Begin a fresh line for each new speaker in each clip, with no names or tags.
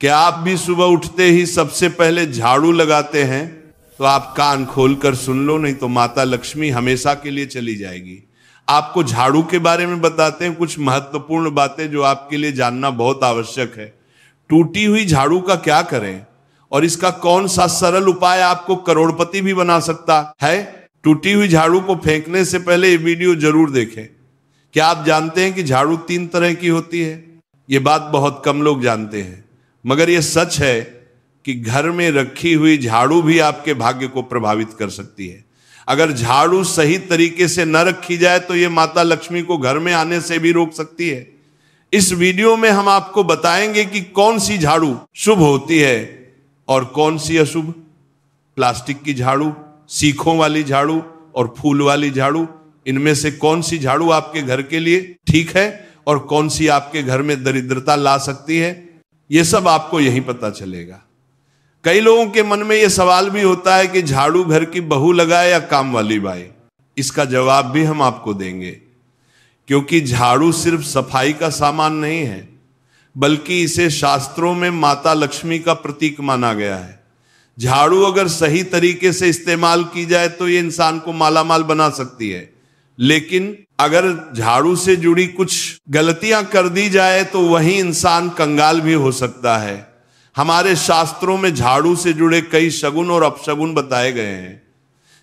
क्या आप भी सुबह उठते ही सबसे पहले झाड़ू लगाते हैं? तो आप कान खोलकर सुन लो, नहीं तो माता लक्ष्मी हमेशा के लिए चली जाएगी। आपको झाड़ू के बारे में बताते हैं कुछ महत्वपूर्ण बातें जो आपके लिए जानना बहुत आवश्यक है। टूटी हुई झाड़ू का क्या करें और इसका कौन सा सरल उपाय आपको करोड़पति भी बना सकता है। टूटी हुई झाड़ू को फेंकने से पहले ये वीडियो जरूर देखें। क्या आप जानते हैं कि झाड़ू 3 तरह की होती है? ये बात बहुत कम लोग जानते हैं, मगर यह सच है कि घर में रखी हुई झाड़ू भी आपके भाग्य को प्रभावित कर सकती है। अगर झाड़ू सही तरीके से न रखी जाए तो यह माता लक्ष्मी को घर में आने से भी रोक सकती है। इस वीडियो में हम आपको बताएंगे कि कौन सी झाड़ू शुभ होती है और कौन सी अशुभ। प्लास्टिक की झाड़ू, सीखों वाली झाड़ू और फूल वाली झाड़ू, इनमें से कौन सी झाड़ू आपके घर के लिए ठीक है और कौन सी आपके घर में दरिद्रता ला सकती है, यह सब आपको यहीं पता चलेगा। कई लोगों के मन में यह सवाल भी होता है कि झाड़ू घर की बहू लगाए या काम वाली बाई। इसका जवाब भी हम आपको देंगे, क्योंकि झाड़ू सिर्फ सफाई का सामान नहीं है, बल्कि इसे शास्त्रों में माता लक्ष्मी का प्रतीक माना गया है। झाड़ू अगर सही तरीके से इस्तेमाल की जाए तो ये इंसान को मालामाल बना सकती है, लेकिन अगर झाड़ू से जुड़ी कुछ गलतियां कर दी जाए तो वही इंसान कंगाल भी हो सकता है। हमारे शास्त्रों में झाड़ू से जुड़े कई शगुन और अपशगुन बताए गए हैं।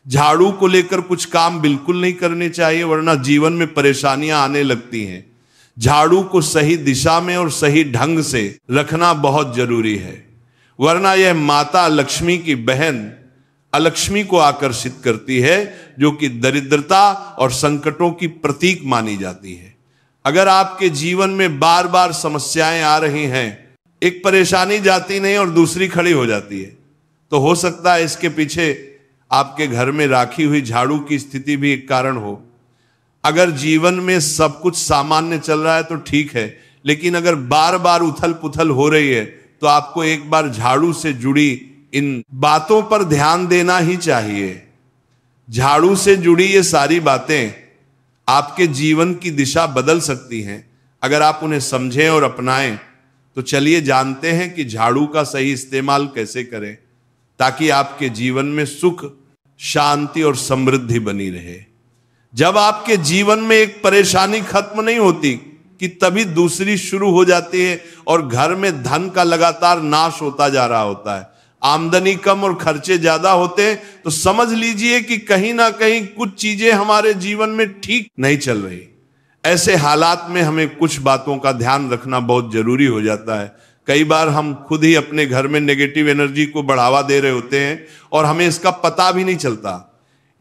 झाड़ू को लेकर कुछ काम बिल्कुल नहीं करने चाहिए, वरना जीवन में परेशानियां आने लगती हैं। झाड़ू को सही दिशा में और सही ढंग से रखना बहुत जरूरी है, वरना यह माता लक्ष्मी की बहन अलक्ष्मी को आकर्षित करती है, जो कि दरिद्रता और संकटों की प्रतीक मानी जाती है। अगर आपके जीवन में बार बार समस्याएं आ रही हैं, एक परेशानी जाती नहीं और दूसरी खड़ी हो जाती है, तो हो सकता है इसके पीछे आपके घर में राखी हुई झाड़ू की स्थिति भी एक कारण हो। अगर जीवन में सब कुछ सामान्य चल रहा है तो ठीक है, लेकिन अगर बार बार उथल पुथल हो रही है तो आपको एक बार झाड़ू से जुड़ी इन बातों पर ध्यान देना ही चाहिए। झाड़ू से जुड़ी ये सारी बातें आपके जीवन की दिशा बदल सकती हैं अगर आप उन्हें समझें और अपनाएं। तो चलिए जानते हैं कि झाड़ू का सही इस्तेमाल कैसे करें, ताकि आपके जीवन में सुख, शांति और समृद्धि बनी रहे। जब आपके जीवन में एक परेशानी खत्म नहीं होती कि तभी दूसरी शुरू हो जाती है और घर में धन का लगातार नाश होता जा रहा होता है। आमदनी कम और खर्चे ज्यादा होते हैं तो समझ लीजिए कि कहीं ना कहीं कुछ चीजें हमारे जीवन में ठीक नहीं चल रही। ऐसे हालात में हमें कुछ बातों का ध्यान रखना बहुत जरूरी हो जाता है। कई बार हम खुद ही अपने घर में नेगेटिव एनर्जी को बढ़ावा दे रहे होते हैं और हमें इसका पता भी नहीं चलता।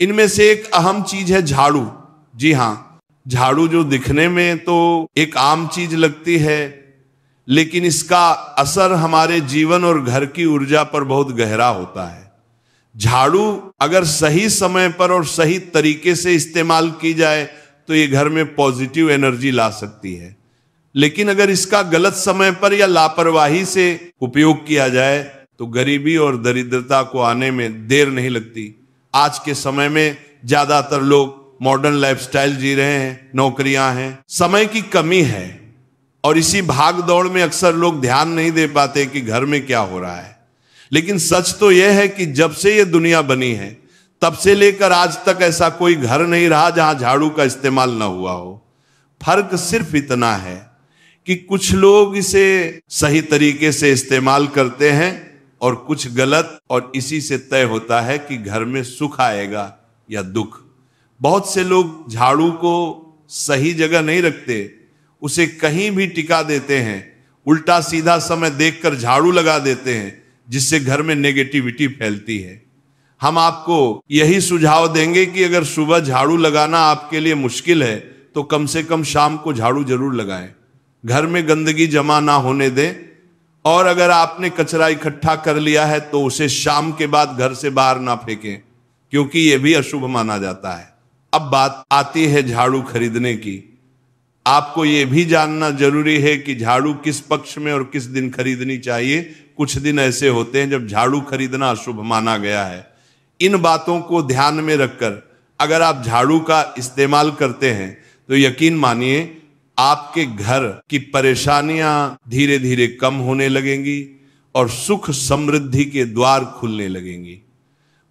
इनमें से एक अहम चीज है झाड़ू। जी हाँ, झाड़ू जो दिखने में तो एक आम चीज लगती है, लेकिन इसका असर हमारे जीवन और घर की ऊर्जा पर बहुत गहरा होता है। झाड़ू अगर सही समय पर और सही तरीके से इस्तेमाल की जाए तो ये घर में पॉजिटिव एनर्जी ला सकती है, लेकिन अगर इसका गलत समय पर या लापरवाही से उपयोग किया जाए तो गरीबी और दरिद्रता को आने में देर नहीं लगती। आज के समय में ज्यादातर लोग मॉडर्न लाइफस्टाइल जी रहे हैं, नौकरियां हैं, समय की कमी है और इसी भाग दौड़ में अक्सर लोग ध्यान नहीं दे पाते कि घर में क्या हो रहा है। लेकिन सच तो यह है कि जब से ये दुनिया बनी है तब से लेकर आज तक ऐसा कोई घर नहीं रहा जहां झाड़ू का इस्तेमाल ना हुआ हो। फर्क सिर्फ इतना है कि कुछ लोग इसे सही तरीके से इस्तेमाल करते हैं और कुछ गलत, और इसी से तय होता है कि घर में सुख आएगा या दुख। बहुत से लोग झाड़ू को सही जगह नहीं रखते, उसे कहीं भी टिका देते हैं, उल्टा सीधा समय देखकर झाड़ू लगा देते हैं, जिससे घर में नेगेटिविटी फैलती है। हम आपको यही सुझाव देंगे कि अगर सुबह झाड़ू लगाना आपके लिए मुश्किल है तो कम से कम शाम को झाड़ू जरूर लगाएं। घर में गंदगी जमा ना होने दें, और अगर आपने कचरा इकट्ठा कर लिया है तो उसे शाम के बाद घर से बाहर ना फेंकें, क्योंकि यह भी अशुभ माना जाता है। अब बात आती है झाड़ू खरीदने की। आपको यह भी जानना जरूरी है कि झाड़ू किस पक्ष में और किस दिन खरीदनी चाहिए। कुछ दिन ऐसे होते हैं जब झाड़ू खरीदना अशुभ माना गया है। इन बातों को ध्यान में रखकर अगर आप झाड़ू का इस्तेमाल करते हैं तो यकीन मानिए आपके घर की परेशानियां धीरे धीरे कम होने लगेंगी, और सुख समृद्धि के द्वार खुलने लगेंगी।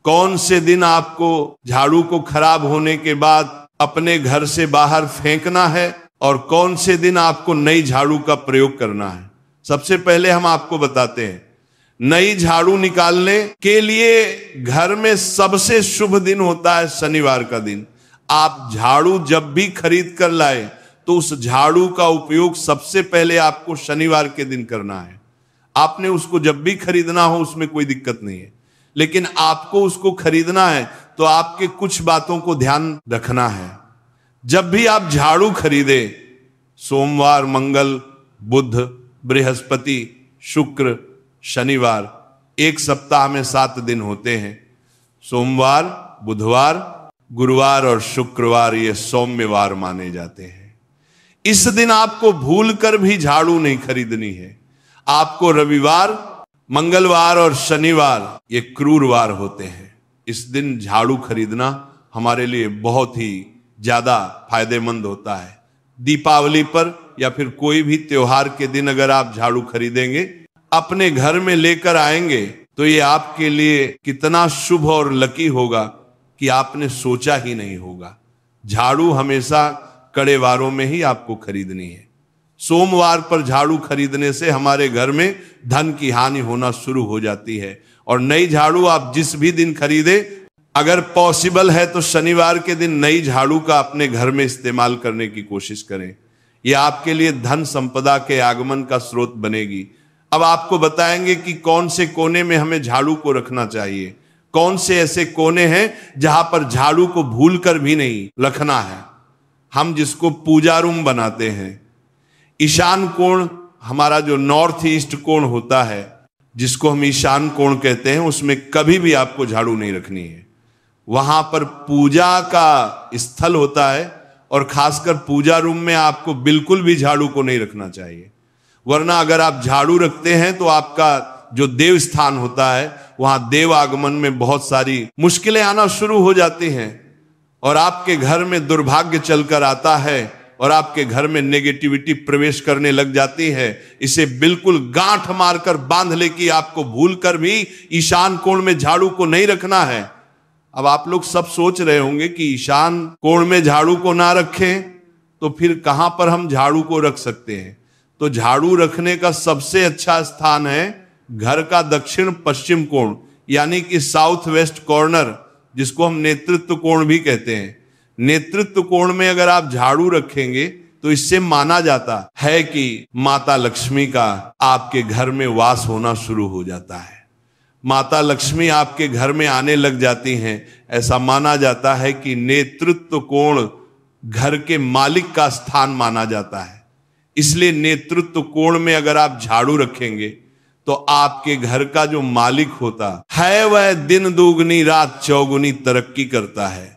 कौन से दिन आपको झाड़ू को खराब होने के बाद अपने घर से बाहर फेंकना है और कौन से दिन आपको नई झाड़ू का प्रयोग करना है। सबसे पहले हम आपको बताते हैं, नई झाड़ू निकालने के लिए घर में सबसे शुभ दिन होता है शनिवार का दिन। आप झाड़ू जब भी खरीद कर लाए तो उस झाड़ू का उपयोग सबसे पहले आपको शनिवार के दिन करना है। आपने उसको जब भी खरीदना हो उसमें कोई दिक्कत नहीं है, लेकिन आपको उसको खरीदना है तो आपके कुछ बातों को ध्यान रखना है। जब भी आप झाड़ू खरीदे, सोमवार, मंगल, बुध, बृहस्पति, शुक्र, शनिवार, एक सप्ताह में 7 दिन होते हैं। सोमवार, बुधवार, गुरुवार और शुक्रवार ये सौम्यवार माने जाते हैं। इस दिन आपको भूलकर भी झाड़ू नहीं खरीदनी है। आपको रविवार, मंगलवार और शनिवार ये क्रूरवार होते हैं। इस दिन झाड़ू खरीदना हमारे लिए बहुत ही ज्यादा फायदेमंद होता है। दीपावली पर या फिर कोई भी त्योहार के दिन अगर आप झाड़ू खरीदेंगे, अपने घर में लेकर आएंगे, तो ये आपके लिए कितना शुभ और लकी होगा कि आपने सोचा ही नहीं होगा। झाड़ू हमेशा कड़े वारों में ही आपको खरीदनी है। सोमवार पर झाड़ू खरीदने से हमारे घर में धन की हानि होना शुरू हो जाती है। और नई झाड़ू आप जिस भी दिन खरीदे, अगर पॉसिबल है तो शनिवार के दिन नई झाड़ू का अपने घर में इस्तेमाल करने की कोशिश करें। यह आपके लिए धन संपदा के आगमन का स्रोत बनेगी। अब आपको बताएंगे कि कौन से कोने में हमें झाड़ू को रखना चाहिए, कौन से ऐसे कोने हैं जहां पर झाड़ू को भूलकर भी नहीं रखना है। हम जिसको पूजा रूम बनाते हैं, ईशान कोण, हमारा जो नॉर्थ ईस्ट कोण होता है, जिसको हम ईशान कोण कहते हैं, उसमें कभी भी आपको झाड़ू नहीं रखनी है। वहां पर पूजा का स्थल होता है और खासकर पूजा रूम में आपको बिल्कुल भी झाड़ू को नहीं रखना चाहिए। वरना अगर आप झाड़ू रखते हैं तो आपका जो देव स्थान होता है, वहां देव आगमन में बहुत सारी मुश्किलें आना शुरू हो जाती हैं और आपके घर में दुर्भाग्य चलकर आता है और आपके घर में नेगेटिविटी प्रवेश करने लग जाती है। इसे बिल्कुल गांठ मारकर बांध ले कि आपको भूलकर भी ईशान कोण में झाड़ू को नहीं रखना है। अब आप लोग सब सोच रहे होंगे कि ईशान कोण में झाड़ू को ना रखें तो फिर कहां पर हम झाड़ू को रख सकते हैं। तो झाड़ू रखने का सबसे अच्छा स्थान है घर का दक्षिण पश्चिम कोण, यानी कि साउथ वेस्ट कॉर्नर, जिसको हम नेतृत्व कोण भी कहते हैं। नेतृत्व कोण में अगर आप झाड़ू रखेंगे तो इससे माना जाता है कि माता लक्ष्मी का आपके घर में वास होना शुरू हो जाता है। माता लक्ष्मी आपके घर में आने लग जाती हैं। ऐसा माना जाता है कि नेतृत्व कोण घर के मालिक का स्थान माना जाता है। इसलिए नेतृत्व कोण में अगर आप झाड़ू रखेंगे तो आपके घर का जो मालिक होता है वह दिन दुगनी रात चौगुनी तरक्की करता है।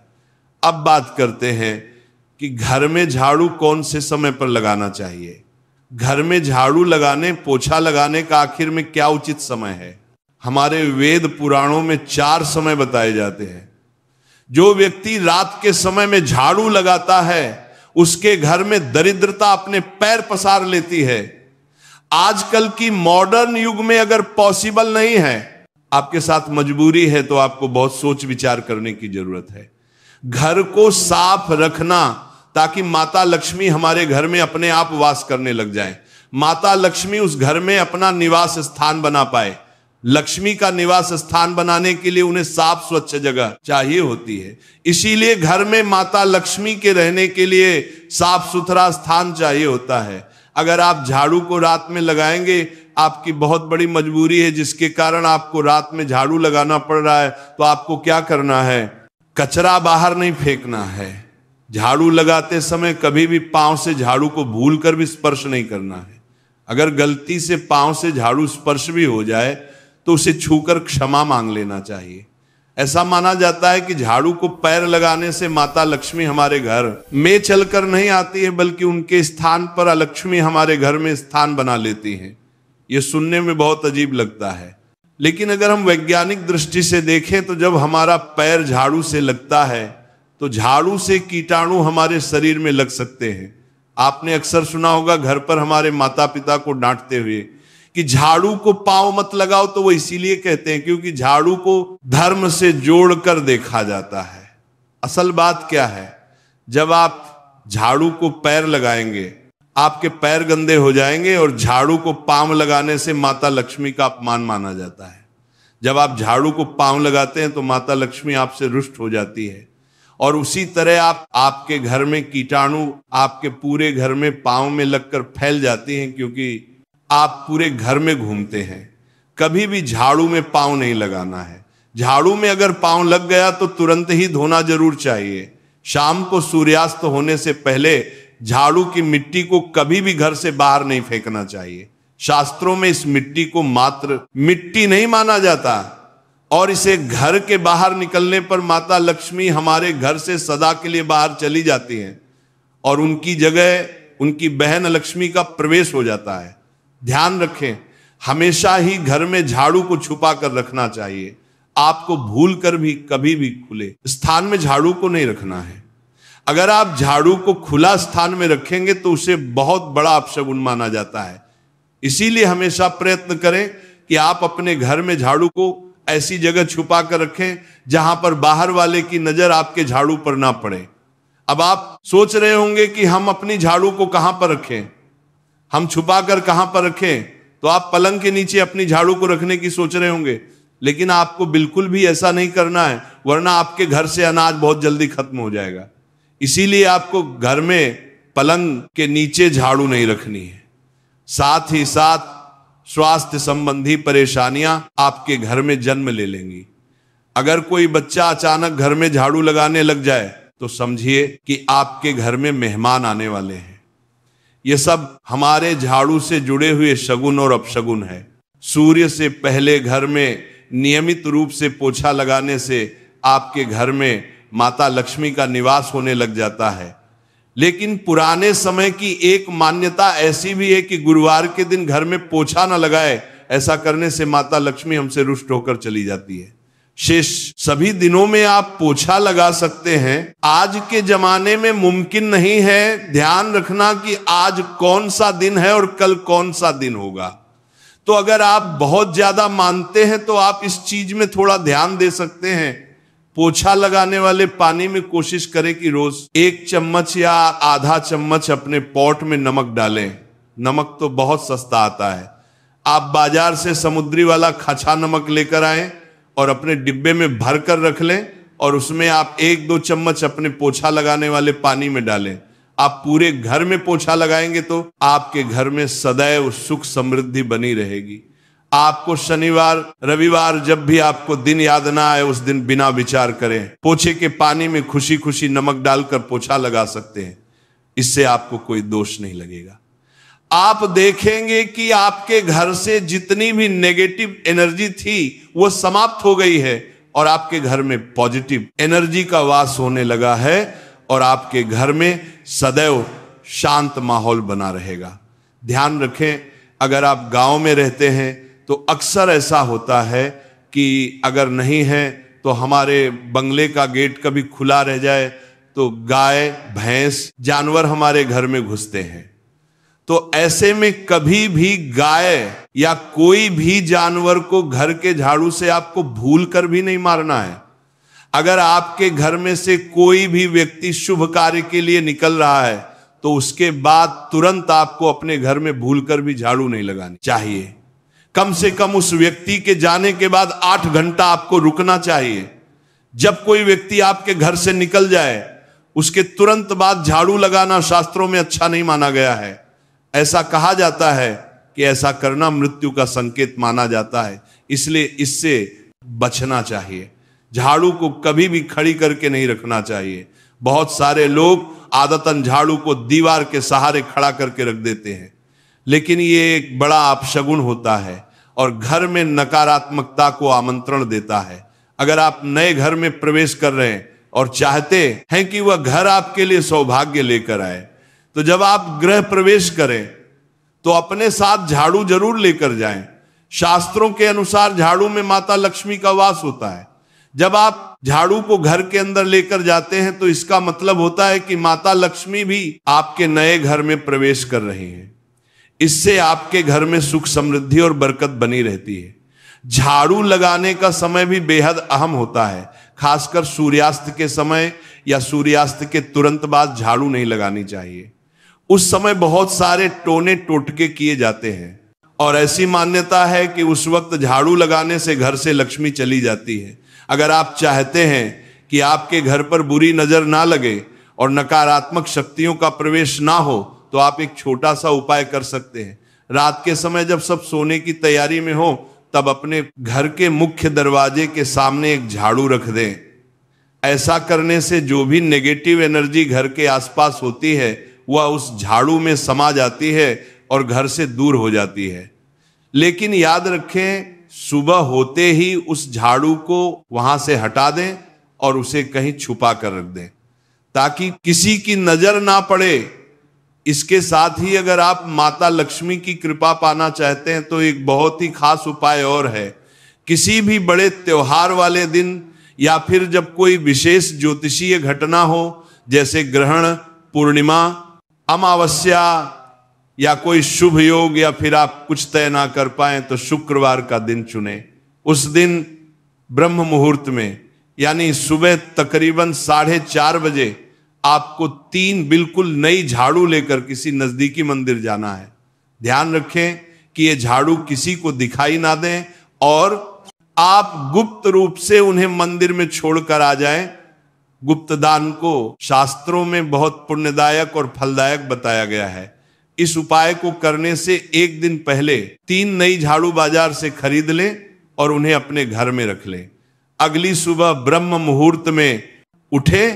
अब बात करते हैं कि घर में झाड़ू कौन से समय पर लगाना चाहिए। घर में झाड़ू लगाने, पोछा लगाने का आखिर में क्या उचित समय है। हमारे वेद पुराणों में 4 समय बताए जाते हैं। जो व्यक्ति रात के समय में झाड़ू लगाता है उसके घर में दरिद्रता अपने पैर पसार लेती है। आजकल की मॉडर्न युग में अगर पॉसिबल नहीं है, आपके साथ मजबूरी है, तो आपको बहुत सोच विचार करने की जरूरत है। घर को साफ रखना ताकि माता लक्ष्मी हमारे घर में अपने आप वास करने लग जाए। माता लक्ष्मी उस घर में अपना निवास स्थान बना पाए। लक्ष्मी का निवास स्थान बनाने के लिए उन्हें साफ स्वच्छ जगह चाहिए होती है। इसीलिए घर में माता लक्ष्मी के रहने के लिए साफ सुथरा स्थान चाहिए होता है। अगर आप झाड़ू को रात में लगाएंगे, आपकी बहुत बड़ी मजबूरी है जिसके कारण आपको रात में झाड़ू लगाना पड़ रहा है, तो आपको क्या करना है, कचरा बाहर नहीं फेंकना है। झाड़ू लगाते समय कभी भी पांव से झाड़ू को भूलकर भी स्पर्श नहीं करना है। अगर गलती से पांव से झाड़ू स्पर्श भी हो जाए तो उसे छूकर क्षमा मांग लेना चाहिए। ऐसा माना जाता है कि झाड़ू को पैर लगाने से माता लक्ष्मी हमारे घर में चलकर नहीं आती है, बल्कि उनके स्थान पर लक्ष्मी हमारे घर में स्थान बना लेती हैं। यह सुनने में बहुत अजीब लगता है, लेकिन अगर हम वैज्ञानिक दृष्टि से देखें तो जब हमारा पैर झाड़ू से लगता है तो झाड़ू से कीटाणु हमारे शरीर में लग सकते हैं। आपने अक्सर सुना होगा घर पर हमारे माता पिता को डांटते हुए कि झाड़ू को पांव मत लगाओ, तो वो इसीलिए कहते हैं क्योंकि झाड़ू को धर्म से जोड़कर देखा जाता है। असल बात क्या है, जब आप झाड़ू को पैर लगाएंगे आपके पैर गंदे हो जाएंगे, और झाड़ू को पांव लगाने से माता लक्ष्मी का अपमान माना जाता है। जब आप झाड़ू को पांव लगाते हैं तो माता लक्ष्मी आपसे रुष्ट हो जाती है। और उसी तरह आपके घर में कीटाणु आपके पूरे घर में पांव में लगकर फैल जाती हैं, क्योंकि आप पूरे घर में घूमते हैं। कभी भी झाड़ू में पांव नहीं लगाना है। झाड़ू में अगर पांव लग गया तो तुरंत ही धोना जरूर चाहिए। शाम को सूर्यास्त होने से पहले झाड़ू की मिट्टी को कभी भी घर से बाहर नहीं फेंकना चाहिए। शास्त्रों में इस मिट्टी को मात्र मिट्टी नहीं माना जाता, और इसे घर के बाहर निकलने पर माता लक्ष्मी हमारे घर से सदा के लिए बाहर चली जाती हैं और उनकी जगह उनकी बहन लक्ष्मी का प्रवेश हो जाता है। ध्यान रखें, हमेशा ही घर में झाड़ू को छुपा कर रखना चाहिए। आपको भूल कर भी कभी भी खुले स्थान में झाड़ू को नहीं रखना है। अगर आप झाड़ू को खुला स्थान में रखेंगे तो उसे बहुत बड़ा अपशगुन माना जाता है। इसीलिए हमेशा प्रयत्न करें कि आप अपने घर में झाड़ू को ऐसी जगह छुपा कर रखें जहां पर बाहर वाले की नजर आपके झाड़ू पर ना पड़े। अब आप सोच रहे होंगे कि हम अपनी झाड़ू को कहां पर रखें, हम छुपा कर कहां पर रखें, तो आप पलंग के नीचे अपनी झाड़ू को रखने की सोच रहे होंगे, लेकिन आपको बिल्कुल भी ऐसा नहीं करना है, वरना आपके घर से अनाज बहुत जल्दी खत्म हो जाएगा। इसीलिए आपको घर में पलंग के नीचे झाड़ू नहीं रखनी है। साथ ही साथ स्वास्थ्य संबंधी परेशानियां आपके घर में जन्म ले लेंगी। अगर कोई बच्चा अचानक घर में झाड़ू लगाने लग जाए तो समझिए कि आपके घर में मेहमान आने वाले हैं। ये सब हमारे झाड़ू से जुड़े हुए शगुन और अपशगुन है। सूर्य से पहले घर में नियमित रूप से पोछा लगाने से आपके घर में माता लक्ष्मी का निवास होने लग जाता है। लेकिन पुराने समय की एक मान्यता ऐसी भी है कि गुरुवार के दिन घर में पोछा न लगाए, ऐसा करने से माता लक्ष्मी हमसे रुष्ट होकर चली जाती है। शेष सभी दिनों में आप पोछा लगा सकते हैं। आज के जमाने में मुमकिन नहीं है। ध्यान रखना कि आज कौन सा दिन है और कल कौन सा दिन होगा। तो अगर आप बहुत ज्यादा मानते हैं तो आप इस चीज में थोड़ा ध्यान दे सकते हैं। पोछा लगाने वाले पानी में कोशिश करें कि रोज 1 चम्मच या आधा चम्मच अपने पॉट में नमक डालें। नमक तो बहुत सस्ता आता है। आप बाजार से समुद्री वाला खचा नमक लेकर आएं और अपने डिब्बे में भर कर रख लें, और उसमें आप 1-2 चम्मच अपने पोछा लगाने वाले पानी में डालें। आप पूरे घर में पोछा लगाएंगे तो आपके घर में सदैव सुख समृद्धि बनी रहेगी। आपको शनिवार रविवार जब भी आपको दिन याद ना आए, उस दिन बिना विचार करें पोछे के पानी में खुशी खुशी नमक डालकर पोछा लगा सकते हैं। इससे आपको कोई दोष नहीं लगेगा। आप देखेंगे कि आपके घर से जितनी भी नेगेटिव एनर्जी थी वो समाप्त हो गई है, और आपके घर में पॉजिटिव एनर्जी का वास होने लगा है, और आपके घर में सदैव शांत माहौल बना रहेगा। ध्यान रखें, अगर आप गांव में रहते हैं तो अक्सर ऐसा होता है कि अगर नहीं है तो हमारे बंगले का गेट कभी खुला रह जाए तो गाय भैंस जानवर हमारे घर में घुसते हैं। तो ऐसे में कभी भी गाय या कोई भी जानवर को घर के झाड़ू से आपको भूल कर भी नहीं मारना है। अगर आपके घर में से कोई भी व्यक्ति शुभ कार्य के लिए निकल रहा है तो उसके बाद तुरंत आपको अपने घर में भूल कर भी झाड़ू नहीं लगानी चाहिए। कम से कम उस व्यक्ति के जाने के बाद 8 घंटा आपको रुकना चाहिए। जब कोई व्यक्ति आपके घर से निकल जाए उसके तुरंत बाद झाड़ू लगाना शास्त्रों में अच्छा नहीं माना गया है। ऐसा कहा जाता है कि ऐसा करना मृत्यु का संकेत माना जाता है, इसलिए इससे बचना चाहिए। झाड़ू को कभी भी खड़ी करके नहीं रखना चाहिए। बहुत सारे लोग आदतन झाड़ू को दीवार के सहारे खड़ा करके रख देते हैं, लेकिन ये एक बड़ा अपशगुन होता है और घर में नकारात्मकता को आमंत्रण देता है। अगर आप नए घर में प्रवेश कर रहे हैं और चाहते हैं कि वह घर आपके लिए सौभाग्य लेकर आए, तो जब आप गृह प्रवेश करें तो अपने साथ झाड़ू जरूर लेकर जाएं। शास्त्रों के अनुसार झाड़ू में माता लक्ष्मी का वास होता है। जब आप झाड़ू को घर के अंदर लेकर जाते हैं तो इसका मतलब होता है कि माता लक्ष्मी भी आपके नए घर में प्रवेश कर रही हैं। इससे आपके घर में सुख समृद्धि और बरकत बनी रहती है। झाड़ू लगाने का समय भी बेहद अहम होता है, खासकर सूर्यास्त के समय या सूर्यास्त के तुरंत बाद झाड़ू नहीं लगानी चाहिए। उस समय बहुत सारे टोने टोटके किए जाते हैं और ऐसी मान्यता है कि उस वक्त झाड़ू लगाने से घर से लक्ष्मी चली जाती है। अगर आप चाहते हैं कि आपके घर पर बुरी नजर ना लगे और नकारात्मक शक्तियों का प्रवेश ना हो, तो आप एक छोटा सा उपाय कर सकते हैं। रात के समय जब सब सोने की तैयारी में हो, तब अपने घर के मुख्य दरवाजे के सामने एक झाड़ू रख दें। ऐसा करने से जो भी नेगेटिव एनर्जी घर के आसपास होती है वह उस झाड़ू में समा जाती है और घर से दूर हो जाती है। लेकिन याद रखें, सुबह होते ही उस झाड़ू को वहां से हटा दें और उसे कहीं छुपा कर रख दें ताकि किसी की नजर ना पड़े। इसके साथ ही अगर आप माता लक्ष्मी की कृपा पाना चाहते हैं तो एक बहुत ही खास उपाय और है। किसी भी बड़े त्योहार वाले दिन या फिर जब कोई विशेष ज्योतिषीय घटना हो, जैसे ग्रहण, पूर्णिमा, अमावस्या या कोई शुभ योग, या फिर आप कुछ तय ना कर पाए तो शुक्रवार का दिन चुने। उस दिन ब्रह्म मुहूर्त में यानी सुबह तकरीबन 4:30 बजे आपको 3 बिल्कुल नई झाड़ू लेकर किसी नजदीकी मंदिर जाना है। ध्यान रखें कि ये झाड़ू किसी को दिखाई ना दें और आप गुप्त रूप से उन्हें मंदिर में छोड़कर आ जाएं। गुप्त दान को शास्त्रों में बहुत पुण्यदायक और फलदायक बताया गया है। इस उपाय को करने से एक दिन पहले 3 नई झाड़ू बाजार से खरीद लें और उन्हें अपने घर में रख लें। अगली सुबह ब्रह्म मुहूर्त में उठे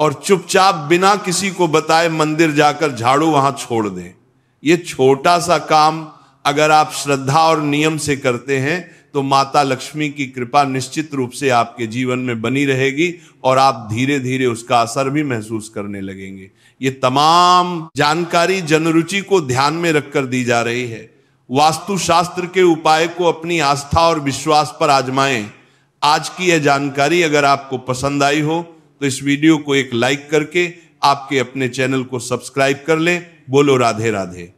और चुपचाप बिना किसी को बताए मंदिर जाकर झाड़ू वहां छोड़ दें। यह छोटा सा काम अगर आप श्रद्धा और नियम से करते हैं तो माता लक्ष्मी की कृपा निश्चित रूप से आपके जीवन में बनी रहेगी और आप धीरे धीरे उसका असर भी महसूस करने लगेंगे। ये तमाम जानकारी जनरुचि को ध्यान में रखकर दी जा रही है। वास्तुशास्त्र के उपाय को अपनी आस्था और विश्वास पर आजमाएं। आज की यह जानकारी अगर आपको पसंद आई हो तो इस वीडियो को एक लाइक करके आपके अपने चैनल को सब्सक्राइब कर लें। बोलो राधे राधे।